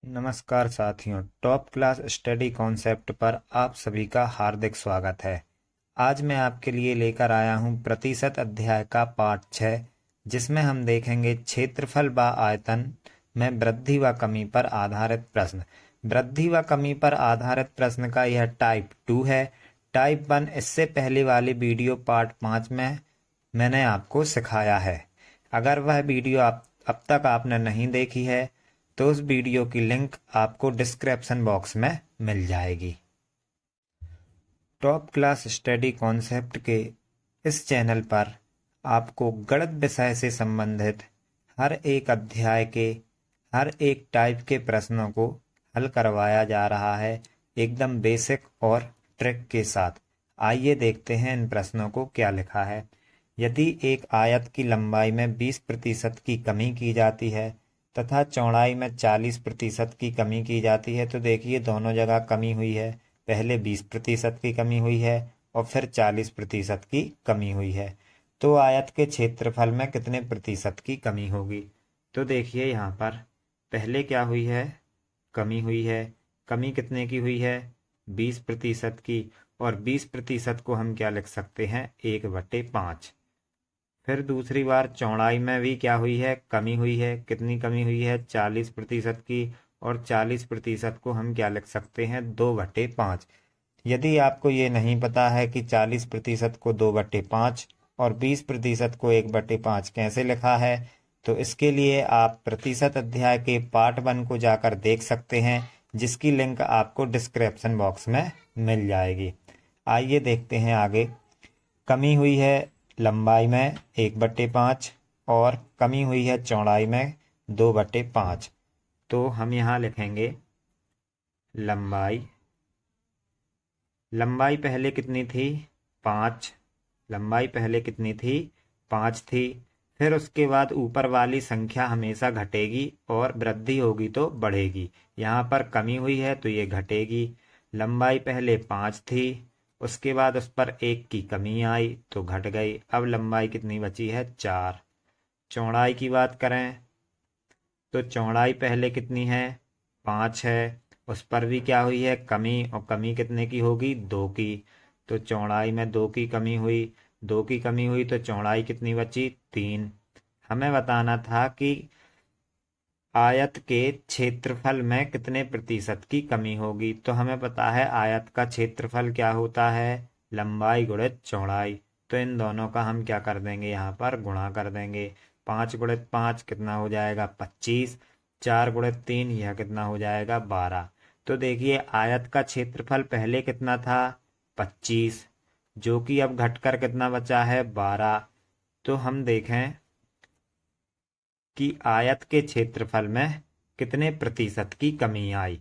नमस्कार साथियों, top class study concept पर आप सभी का हार्दिक स्वागत है। आज मैं आपके लिए लेकर आया हूं प्रतिशत अध्याय का पाठ 6, जिसमें हम देखेंगे क्षेत्रफल व आयतन में वृद्धि व कमी पर आधारित प्रश्न। वृद्धि व कमी पर आधारित प्रश्न का यह टाइप 2 है। टाइप 1 इससे पहले वाली वीडियो पार्ट 5 में मैंने आपको सिखाया है। अगर वह वीडियो अब तक आपने नहीं देखी है तो उस वीडियो की लिंक आपको डिस्क्रिप्शन बॉक्स में मिल जाएगी। टॉप क्लास स्टडी कॉन्सेप्ट के इस चैनल पर आपको गणित विषय से संबंधित हर एक अध्याय के हर एक टाइप के प्रश्नों को हल करवाया जा रहा है, एकदम बेसिक और ट्रिक के साथ। आइए देखते हैं इन प्रश्नों को क्या लिखा है। यदि एक आयत की लंबाई में 20% की कमी की जाती है तथा चौड़ाई में 40% की कमी की जाती है, तो देखिए दोनों जगह कमी हुई है। पहले 20% की कमी हुई है और फिर 40% की कमी हुई है, तो आयत के क्षेत्रफल में कितने प्रतिशत की कमी होगी। तो देखिए यहाँ पर पहले क्या हुई है, कमी हुई है। कमी कितने की हुई है, 20% की। और 20% को हम क्या लिख सकते हैं, 1/5। फिर दूसरी बार चौड़ाई में भी क्या हुई है, कमी हुई है। कितनी कमी हुई है, 40% की। और 40% को हम क्या लिख सकते हैं, 2/5। यदि आपको ये नहीं पता है कि 40% को 2/5 और 20% को 1/5 कैसे लिखा है, तो इसके लिए आप प्रतिशत अध्याय के पार्ट 1 को जाकर देख सकते हैं, जिसकी लिंक आपको डिस्क्रिप्शन बॉक्स में मिल जाएगी। आइए देखते हैं आगे। कमी हुई है लंबाई में 1/5 और कमी हुई है चौड़ाई में 2/5। तो हम यहाँ लिखेंगे लंबाई। लंबाई पहले कितनी थी, 5। लंबाई पहले कितनी थी, 5 थी। फिर उसके बाद ऊपर वाली संख्या हमेशा घटेगी और वृद्धि होगी तो बढ़ेगी। यहाँ पर कमी हुई है तो ये घटेगी। लंबाई पहले 5 थी, उसके बाद उस पर 1 की कमी आई तो घट गई। अब लंबाई कितनी बची है, 4। चौड़ाई की बात करें तो चौड़ाई पहले कितनी है, 5 है। उस पर भी क्या हुई है, कमी। और कमी कितने की होगी, 2 की। तो चौड़ाई में 2 की कमी हुई। 2 की कमी हुई तो चौड़ाई कितनी बची, 3। हमें बताना था कि आयत के क्षेत्रफल में कितने प्रतिशत की कमी होगी। तो हमें पता है आयत का क्षेत्रफल क्या होता है, लंबाई गुणित चौड़ाई। तो इन दोनों का हम क्या कर देंगे, यहाँ पर गुणा कर देंगे। 5 गुणित 5 कितना हो जाएगा, 25। 4 गुणित 3 यह कितना हो जाएगा, 12। तो देखिए आयत का क्षेत्रफल पहले कितना था, 25, जो कि अब घटकर कितना बचा है, 12। तो हम देखें कि आयत के क्षेत्रफल में कितने प्रतिशत की कमी आई।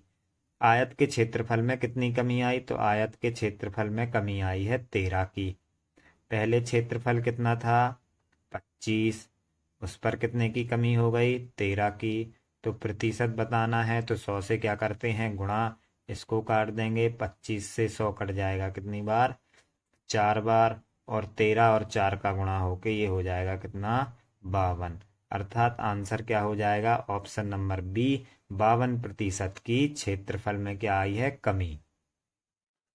आयत के क्षेत्रफल में कितनी कमी आई, तो आयत के क्षेत्रफल में कमी आई है 13 की। पहले क्षेत्रफल कितना था, 25। उस पर कितने की कमी हो गई, 13 की। तो प्रतिशत बताना है तो 100 से क्या करते हैं, गुणा। इसको काट देंगे, 25 से 100 कट जाएगा कितनी बार, 4 बार। और 13 और 4 का गुणा होके ये हो जाएगा कितना, 52। अर्थात आंसर क्या हो जाएगा, ऑप्शन नंबर बी, 52% की क्षेत्रफल में क्या आई है, कमी।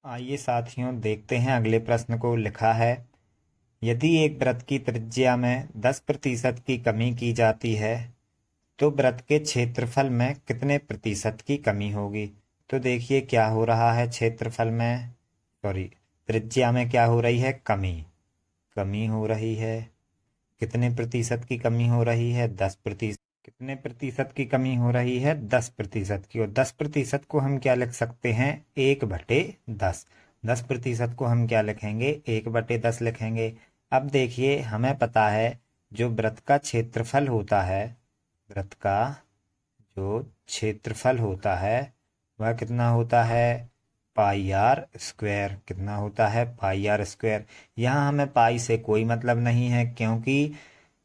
आइए साथियों देखते हैं अगले प्रश्न को। लिखा है, यदि एक वृत्त की त्रिज्या में 10% की कमी की जाती है तो वृत्त के क्षेत्रफल में कितने प्रतिशत की कमी होगी। तो देखिए क्या हो रहा है, क्षेत्रफल में, सॉरी, त्रिज्या में क्या हो रही है, कमी। कमी हो रही है, कितने प्रतिशत की कमी हो रही है, 10%। कितने प्रतिशत की कमी हो रही है, 10% की। और 10% को हम क्या लिख सकते हैं, 1/10। 10% को हम क्या लिखेंगे, 1/10 लिखेंगे। अब देखिए हमें पता है जो वृत्त का क्षेत्रफल होता है, वृत्त का जो क्षेत्रफल होता है वह कितना होता है, पाई आर स्क्वायर। कितना होता है, पाई आर स्क्वायर। यहाँ हमें पाई से कोई मतलब नहीं है, क्योंकि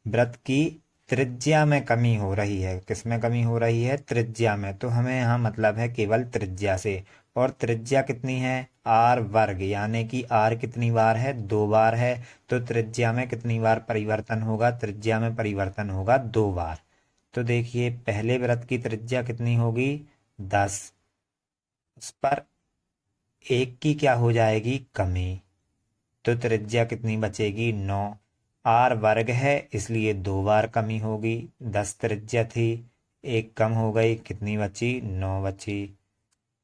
वृत्त की त्रिज्या में कमी हो रही है। किस में कमी हो रही है, त्रिज्या में। तो हमें यहाँ मतलब है केवल त्रिज्या से। और त्रिज्या कितनी है, आर वर्ग, यानी कि आर कितनी बार है, 2 बार है। तो त्रिज्या में कितनी बार परिवर्तन होगा, त्रिज्या में परिवर्तन होगा 2 बार। तो देखिए पहले वृत्त की त्रिज्या कितनी होगी, 10, उस पर 1 की क्या हो जाएगी कमी, तो त्रिज्या कितनी बचेगी 9। r वर्ग है इसलिए 2 बार कमी होगी, 10 त्रिज्या थी, 1 कम हो गई, कितनी बची 9 बची।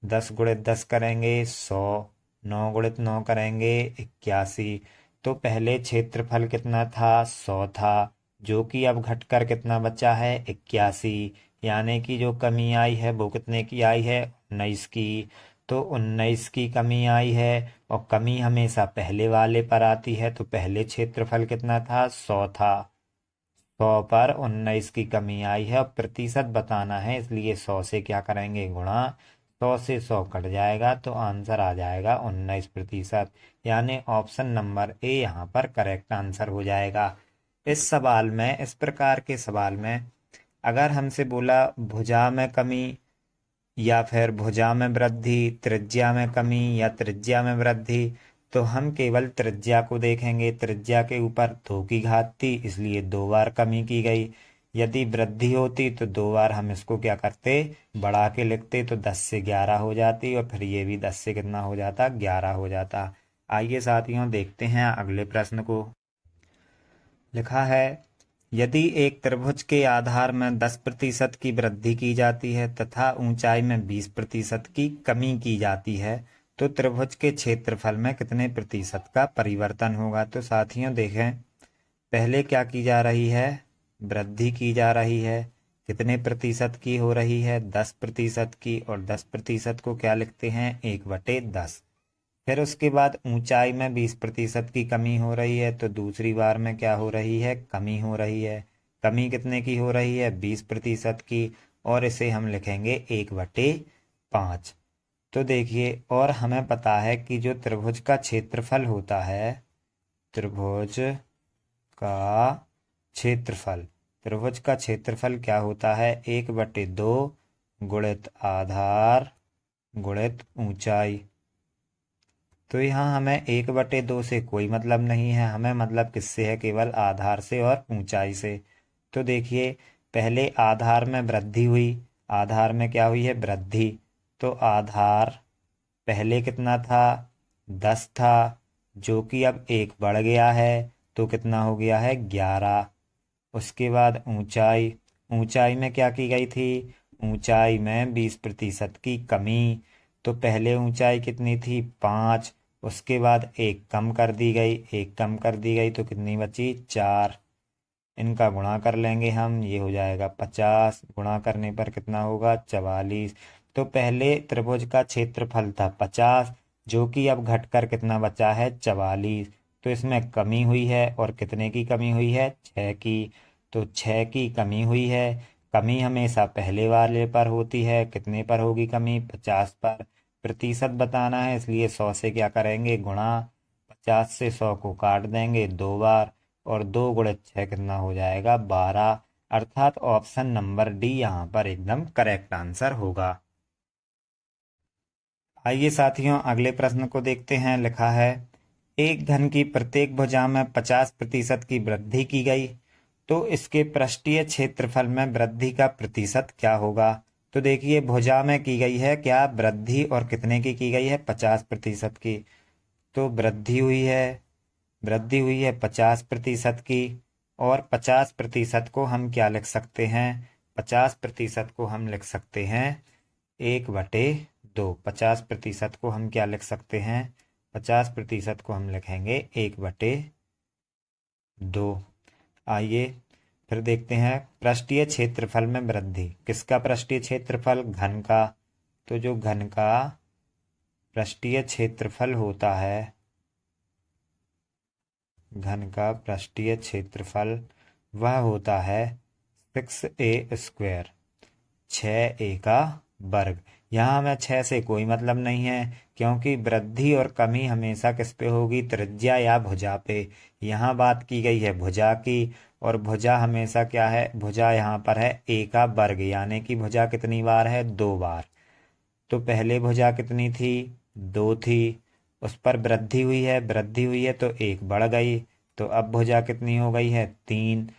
10 गुणित 10 करेंगे 100, 9 गुणित 9 करेंगे 81। तो पहले क्षेत्रफल कितना था 100 था, जो कि अब घटकर कितना बचा है 81, यानी कि जो कमी आई है वो कितने की आई है 19 की। तो 19 की कमी आई है और कमी हमेशा पहले वाले पर आती है, तो पहले क्षेत्रफल कितना था 100 था, 100 पर 19 की कमी आई है और प्रतिशत बताना है इसलिए 100 से क्या करेंगे गुणा, 100 से 100 कट जाएगा तो आंसर आ जाएगा 19%, यानी ऑप्शन नंबर ए यहाँ पर करेक्ट आंसर हो जाएगा। इस सवाल में, इस प्रकार के सवाल में अगर हमसे बोला भुजा में कमी या फिर भुजा में वृद्धि, त्रिज्या में कमी या त्रिज्या में वृद्धि, तो हम केवल त्रिज्या को देखेंगे। त्रिज्या के ऊपर 2 की घात थी इसलिए 2 बार कमी की गई। यदि वृद्धि होती तो 2 बार हम इसको क्या करते, बढ़ा के लिखते, तो 10 से 11 हो जाती और फिर ये भी 10 से कितना हो जाता 11 हो जाता। आइए साथियों देखते हैं अगले प्रश्न को। लिखा है यदि एक त्रिभुज के आधार में 10% की वृद्धि की जाती है तथा ऊंचाई में 20% की कमी की जाती है तो त्रिभुज के क्षेत्रफल में कितने प्रतिशत का परिवर्तन होगा। तो साथियों देखें, पहले क्या की जा रही है, वृद्धि की जा रही है, कितने प्रतिशत की हो रही है 10% की, और 10% को क्या लिखते हैं 1/10। फिर उसके बाद ऊंचाई में 20% की कमी हो रही है, तो दूसरी बार में क्या हो रही है कमी हो रही है। कमी कितने की हो रही है 20% की, और इसे हम लिखेंगे 1/5। तो देखिए, और हमें पता है कि जो त्रिभुज का क्षेत्रफल होता है, त्रिभुज का क्षेत्रफल, त्रिभुज का क्षेत्रफल क्या होता है 1/2 गुणित आधार गुणित ऊंचाई। तो यहाँ हमें 1/2 से कोई मतलब नहीं है, हमें मतलब किससे है, केवल आधार से और ऊंचाई से। तो देखिए, पहले आधार में वृद्धि हुई, आधार में क्या हुई है वृद्धि, तो आधार पहले कितना था 10 था, जो कि अब 1 बढ़ गया है तो कितना हो गया है 11। उसके बाद ऊंचाई, ऊंचाई में क्या की गई थी, ऊंचाई में 20% की कमी, तो पहले ऊंचाई कितनी थी 5, उसके बाद 1 कम कर दी गई, 1 कम कर दी गई तो कितनी बची 4। इनका गुणा कर लेंगे हम, ये हो जाएगा 50, गुणा करने पर कितना होगा 44। तो पहले त्रिभुज का क्षेत्रफल था 50, जो कि अब घटकर कितना बचा है 44। तो इसमें कमी हुई है, और कितने की कमी हुई है 6 की, तो 6 की कमी हुई है। कमी हमेशा पहले वाले पर होती है, कितने पर होगी कमी 50 पर। प्रतिशत बताना है इसलिए 100 से क्या करेंगे गुणा, 50 से 100 को काट देंगे 2 बार, और 2 गुणित 6 कितना हो जाएगा 12, अर्थात ऑप्शन नंबर डी यहाँ पर एकदम करेक्ट आंसर होगा। आइए साथियों अगले प्रश्न को देखते हैं। लिखा है एक घन की प्रत्येक भुजा में 50% की वृद्धि की गई, तो इसके पृष्ठीय क्षेत्रफल में वृद्धि का प्रतिशत क्या होगा। तो देखिए, भुजा में की गई है क्या वृद्धि, और कितने की गई है 50% की। तो वृद्धि हुई है, वृद्धि हुई है 50% की, और 50% को हम क्या लिख सकते हैं, 50% को हम लिख सकते हैं 1/2। 50% को हम क्या लिख सकते हैं, 50% को हम लिखेंगे 1/2। आइए फिर देखते हैं पृष्ठीय क्षेत्रफल में वृद्धि, किसका पृष्ठीय क्षेत्रफल, घन का। तो जो घन का पृष्ठीय क्षेत्रफल होता है, घन का पृष्ठीय क्षेत्रफल वह होता है 6a², 6a का वर्ग। यहाँ हमें 6 से कोई मतलब नहीं है, क्योंकि वृद्धि और कमी हमेशा किस पे होगी, त्रिज्या या भुजा पे। यहाँ बात की गई है भुजा की, और भुजा हमेशा क्या है, भुजा यहाँ पर है a का वर्ग, यानी कि भुजा कितनी बार है 2 बार। तो पहले भुजा कितनी थी 2 थी, उस पर वृद्धि हुई है, वृद्धि हुई है तो 1 बढ़ गई, तो अब भुजा कितनी हो गई है 3,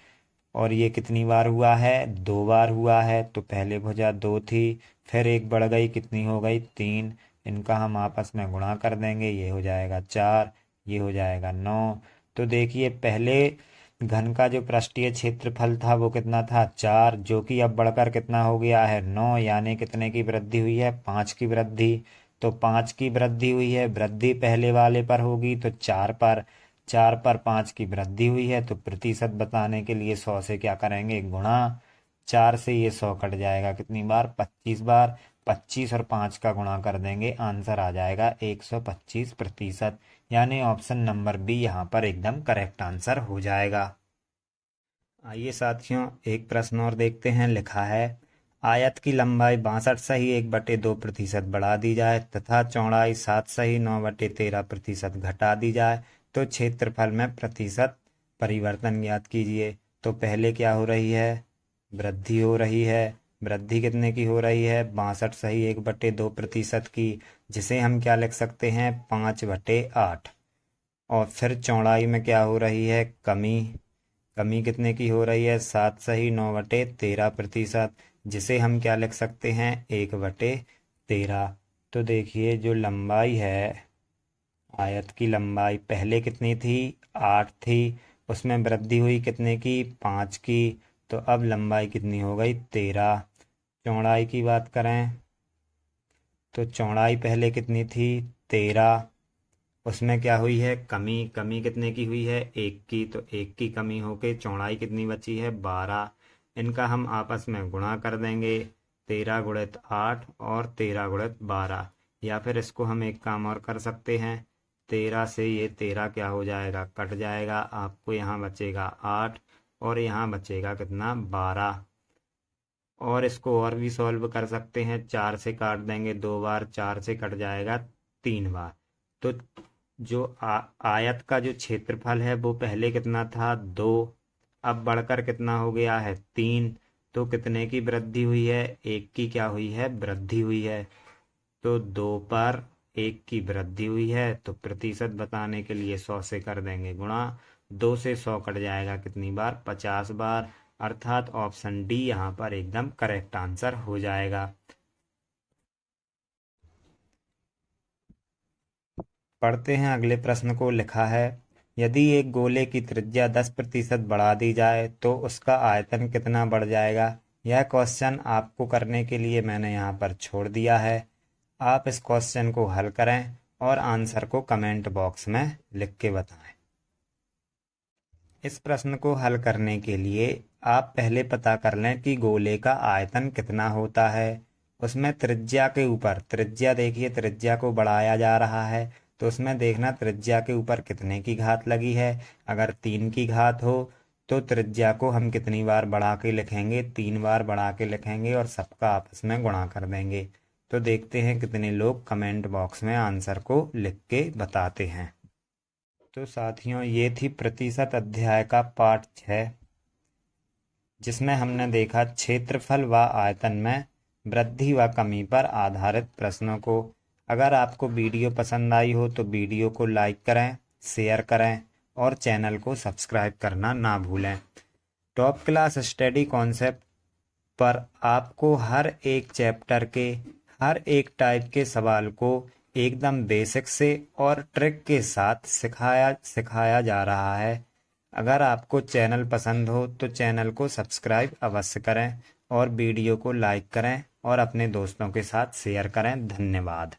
और ये कितनी बार हुआ है 2 बार हुआ है। तो पहले भुजा 2 थी, फिर एक बढ़ गई, कितनी हो गई 3। इनका हम आपस में गुणा कर देंगे, ये हो जाएगा 4, ये हो जाएगा 9। तो देखिए पहले घन का जो पृष्ठीय क्षेत्रफल था वो कितना था 4, जो कि अब बढ़कर कितना हो गया है 9, यानी कितने की वृद्धि हुई है 5 की वृद्धि। तो 5 की वृद्धि हुई है, वृद्धि पहले वाले पर होगी तो 4 पर, 4 पर 5 की वृद्धि हुई है तो प्रतिशत बताने के लिए 100 से क्या करेंगे गुणा। 4 से ये 100 कट जाएगा, कितनी बार 25 बार। 25 और 5 का गुणा कर देंगे, आंसर आ जाएगा 125%। यानी ऑप्शन नंबर बी यहाँ पर एकदम करेक्ट आंसर हो जाएगा। आइए साथियों एक प्रश्न और देखते हैं। लिखा है आयत की लंबाई 62 सही 1/2% बढ़ा दी जाए तथा चौड़ाई 7 सही 9/13% घटा दी जाए तो क्षेत्रफल में प्रतिशत परिवर्तन ज्ञात कीजिए। तो पहले क्या हो रही है, वृद्धि हो रही है। वृद्धि कितने की हो रही है 62 सही 1/2% की, जिसे हम क्या लिख सकते हैं 5/8। और फिर चौड़ाई में क्या हो रही है कमी, कमी कितने की हो रही है 7 सही 9/13%, जिसे हम क्या लिख सकते हैं 1/13। तो देखिए जो लंबाई है, आयत की लंबाई पहले कितनी थी 8 थी, उसमें वृद्धि हुई कितने की 5 की, तो अब लंबाई कितनी हो गई 13। चौड़ाई की बात करें तो चौड़ाई पहले कितनी थी 13, उसमें क्या हुई है कमी, कमी कितने की हुई है 1 की, तो 1 की कमी होके चौड़ाई कितनी बची है 12। इनका हम आपस में गुणा कर देंगे, 13 गुणित 8 और 13 गुणित 12। या फिर इसको हम एक काम और कर सकते हैं, 13 से ये 13 क्या हो जाएगा कट जाएगा, आपको यहाँ बचेगा 8 और यहाँ बचेगा कितना 12। और इसको और भी सॉल्व कर सकते हैं, 4 से काट देंगे 2 बार, 4 से कट जाएगा 3 बार। तो जो आयत का जो क्षेत्रफल है वो पहले कितना था 2, अब बढ़कर कितना हो गया है 3। तो कितने की वृद्धि हुई है 1 की क्या हुई है वृद्धि हुई है। तो 2 पर 1 की वृद्धि हुई है तो प्रतिशत बताने के लिए 100 से कर देंगे गुणा। 2 से 100 कट जाएगा कितनी बार 50 बार, अर्थात ऑप्शन डी यहाँ पर एकदम करेक्ट आंसर हो जाएगा। पढ़ते हैं अगले प्रश्न को। लिखा है यदि एक गोले की त्रिज्या 10% बढ़ा दी जाए तो उसका आयतन कितना बढ़ जाएगा। यह क्वेश्चन आपको करने के लिए मैंने यहाँ पर छोड़ दिया है। आप इस क्वेश्चन को हल करें और आंसर को कमेंट बॉक्स में लिख के बताएं। इस प्रश्न को हल करने के लिए आप पहले पता कर लें कि गोले का आयतन कितना होता है। उसमें त्रिज्या के ऊपर, त्रिज्या देखिए त्रिज्या को बढ़ाया जा रहा है तो उसमें देखना त्रिज्या के ऊपर कितने की घात लगी है। अगर 3 की घात हो तो त्रिज्या को हम कितनी बार बढ़ा के लिखेंगे 3 बार बढ़ा के लिखेंगे और सबका आपस में गुणा कर देंगे। तो देखते हैं कितने लोग कमेंट बॉक्स में आंसर को लिख के बताते हैं। तो साथियों ये थी प्रतिशत अध्याय का पाठ 6, जिसमें हमने देखा क्षेत्रफल व आयतन में वृद्धि व कमी पर आधारित प्रश्नों को। अगर आपको वीडियो पसंद आई हो तो वीडियो को लाइक करें, शेयर करें और चैनल को सब्सक्राइब करना ना भूलें। टॉप क्लास स्टडी कॉन्सेप्ट पर आपको हर एक चैप्टर के हर एक टाइप के सवाल को एकदम बेसिक से और ट्रिक के साथ सिखाया जा रहा है। अगर आपको चैनल पसंद हो तो चैनल को सब्सक्राइब अवश्य करें और वीडियो को लाइक करें और अपने दोस्तों के साथ शेयर करें। धन्यवाद।